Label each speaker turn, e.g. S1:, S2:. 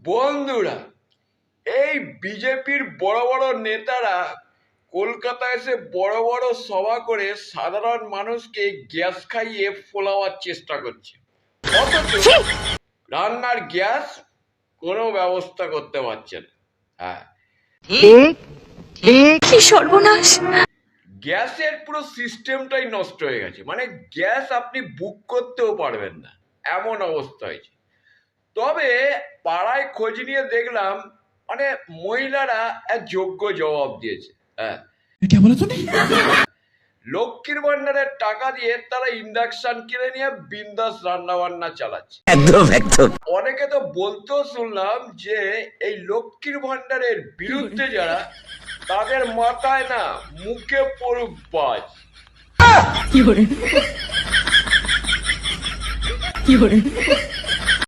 S1: বন্ধুরা, এই বিজেপির বড় বড় নেতারা কলকাতায় এসে বড় বড় সভা করে সাধারণ মানুষকে গ্যাস খাইয়ে ফোলাবার চেষ্টা করছে, অথচ রান্নার গ্যাস কোনো ব্যবস্থা করতে পারছে না। হ্যাঁ,
S2: কি সর্বনাশ!
S1: গ্যাসের পুরো সিস্টেমটাই নষ্ট হয়ে গেছে। মানে গ্যাস আপনি বুক করতেও পারবেন না, এমন অবস্থা হয়েছে। তবে পাড়ায় খোঁজ নিয়ে দেখলাম মানে মহিলারা এক যোগ্য জবাব দিয়েছে। হ্যাঁ, লক্ষ্মীর ভান্ডারের টাকা দিয়ে তারা ইন্ডাকশন কিনে নিয়ে বিন্দাস রান্না বান্না চালাচ্ছে।
S3: একদম
S1: অনেকে তো বলতেও শুনলাম যে এই লক্ষ্মীর ভান্ডারের বিরুদ্ধে যারা, তাদের মাথায় না মুখে পড়ুক বাজ।
S2: কি করে